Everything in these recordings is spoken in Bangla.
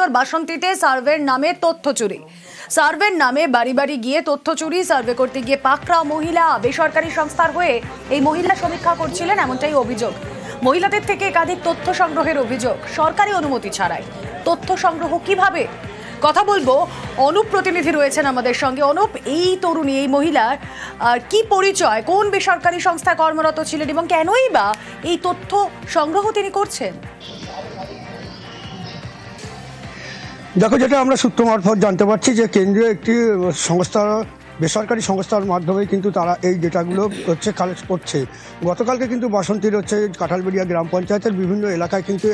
উত্তর বাসন্তীতে সার্ভের নামে তথ্য চুরি। সার্ভের নামে বাড়ি বাড়ি গিয়ে তথ্য চুরি। সার্ভে করতে গিয়ে পাকড়াও মহিলা। বেসরকারি সংস্থার হয়ে এই মহিলা সমীক্ষা করছিলেন, এমনটাই অভিযোগ। মহিলাদের থেকে একাধিক তথ্য সংগ্রহের অভিযোগ, সরকারি অনুমতি ছাড়াই। তথ্য সংগ্রহ কিভাবে, কথা বলবো। অনুপ প্রতিনিধি রয়েছেন আমাদের সঙ্গে। অনুপ, এই তরুণী, এই মহিলার কি পরিচয়, কোন বেসরকারি সংস্থায় কর্মরত ছিলেন এবং কেনই বা এই তথ্য সংগ্রহ তিনি করছেন? দেখো, যেটা আমরা সূত্র মারফত জানতে পারছি যে কেন্দ্রীয় একটি সংস্থা, বেসরকারি সংস্থার মাধ্যমে কিন্তু তারা এই ডেটাগুলো কালেক্ট করছে। গতকালকে কিন্তু বাসন্তীর কাঁঠালবেড়িয়া গ্রাম পঞ্চায়েতের বিভিন্ন এলাকায় কিন্তু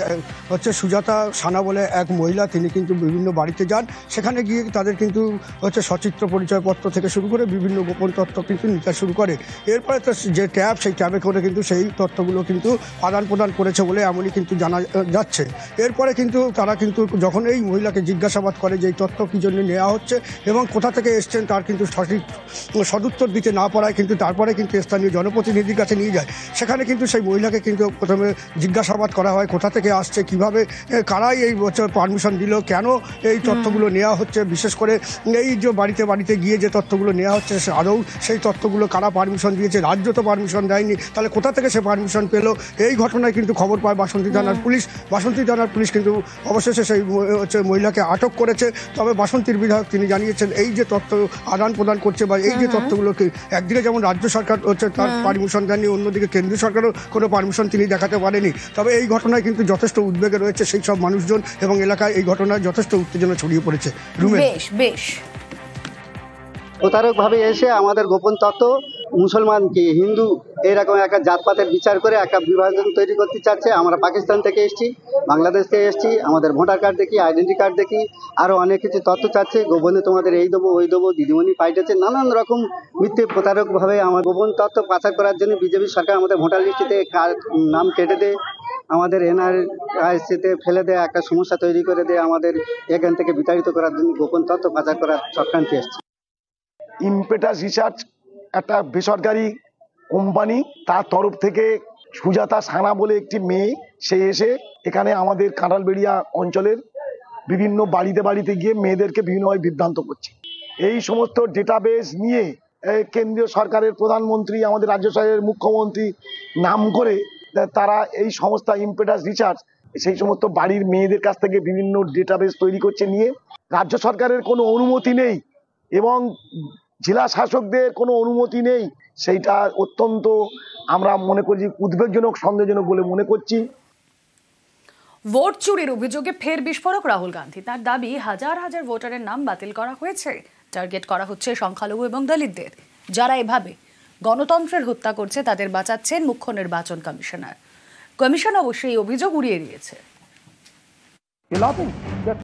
সুজাতা সানা বলে এক মহিলা, তিনি কিন্তু বিভিন্ন বাড়িতে যান। সেখানে গিয়ে তাদের কিন্তু সচিত্র পরিচয়পত্র থেকে শুরু করে বিভিন্ন গোপন তথ্য কিন্তু নিতে শুরু করে। এরপরে তো যে ট্যাব, সেই ট্যাবে করে কিন্তু সেই তথ্যগুলো কিন্তু আদান প্রদান করেছে বলে এমনই কিন্তু জানা যাচ্ছে। এরপরে কিন্তু তারা কিন্তু যখন এই মহিলাকে জিজ্ঞাসাবাদ করে যে এই তথ্য কী জন্য নেওয়া হচ্ছে এবং কোথা থেকে এসছেন, তার কিন্তু সদুত্তর দিতে না পারায় কিন্তু তারপরে কিন্তু স্থানীয় জনপ্রতিনিধির কাছে নিয়ে যায়। সেখানে কিন্তু সেই মহিলাকে কিন্তু প্রথমে জিজ্ঞাসাবাদ করা হয়, কোথা থেকে আসছে, কিভাবে, কারাই এই পারমিশন দিল, কেন এই তথ্যগুলো নেওয়া হচ্ছে, বিশেষ করে এই যে বাড়িতে বাড়িতে গিয়ে যে তথ্যগুলো নেওয়া হচ্ছে আদৌ সেই তথ্যগুলো কারা পারমিশন দিয়েছে, রাজ্য তো পারমিশন দেয়নি, তাহলে কোথা থেকে সে পারমিশন পেলো। এই ঘটনায় কিন্তু খবর পায় বাসন্তী থানার পুলিশ। বাসন্তী থানার পুলিশ কিন্তু অবশেষে সেই মহিলাকে আটক করেছে। তবে বাসন্তীর বিধায়ক তিনি জানিয়েছেন এই যে তথ্য আদান প্রদান করছে বা এই যে তথ্যগুলোকে একদিকে যেমন রাজ্য সরকার তার পারমিশন দেননি, অন্যদিকে কেন্দ্রীয় সরকারও কোনো পারমিশন তিনি দেখাতে পারেনি। তবে এই ঘটনায় কিন্তু যথেষ্ট উদ্বেগে রয়েছে সেই সব মানুষজন এবং এলাকায় এই ঘটনায় যথেষ্ট উত্তেজনা ছড়িয়ে পড়েছে। বেশ প্রতারকভাবে এসে আমাদের গোপন তথ্য, মুসলমানকে হিন্দু এইরকম একটা জাতপাতের বিচার করে একটা বিভাজন তৈরি করতে চাচ্ছে। আমরা পাকিস্তান থেকে এসেছি, বাংলাদেশ থেকে এসেছি, আমাদের ভোটার কার্ড দেখি, আইডেন্টি কার্ড দেখি, আরও অনেক কিছু তথ্য চাচ্ছে। গোপনে তোমাদের এই দেবো ওই দেবো, দিদিমণি পাইটেছে, নানান রকম মিথ্যে প্রতারকভাবে আমার গোপন তথ্য পাচার করার জন্য বিজেপি সরকার আমাদের ভোটার লিস্টিতে নাম কেটে দেয়, আমাদের এনআরআইসিতে ফেলে দেয়, একটা সমস্যা তৈরি করে দেয়, আমাদের এখান থেকে বিতাড়িত করার জন্য গোপন তথ্য পাচার করার চক্রান্তে এসছে। ইম্পেটাস রিসার্চ একটা বেসরকারি কোম্পানি, তার তরফ থেকে সুজাতা সানা বলে একটি মেয়ে, সে এসে এখানে আমাদের কাঁঠালবেড়িয়া অঞ্চলের বিভিন্ন বাড়িতে বাড়িতে গিয়ে মেয়েদেরকে বিভিন্নভাবে বিভ্রান্ত করছে। এই সমস্ত ডেটাবেস নিয়ে কেন্দ্রীয় সরকারের প্রধানমন্ত্রী, আমাদের রাজ্য সরকারের মুখ্যমন্ত্রী নাম করে তারা এই সংস্থা ইম্পেটাস রিসার্চ সেই সমস্ত বাড়ির মেয়েদের কাছ থেকে বিভিন্ন ডেটাবেস তৈরি করছে, নিয়ে রাজ্য সরকারের কোনো অনুমতি নেই এবং জেলা শাসকদের কোনো অনুমতি নেই। সেইটা অত্যন্ত আমরা মনে করছি উদ্বেগজনক, সন্দেহজনক বলে মনে করছি। ভোট চুরির অভিযোগে ফের বিস্ফোরক রাহুল গান্ধী। তার দাবি হাজার হাজার ভোটারের নাম বাতিল করা হয়েছে। টার্গেট করা হচ্ছে সংখ্যালঘু এবং দলিতদের, যারা এভাবে গণতন্ত্রের হত্যা করছে তাদের বাঁচাচ্ছেন মুখ্য নির্বাচন কমিশনার। কমিশন অবশ্যই এই অভিযোগ উড়িয়ে দিয়েছে।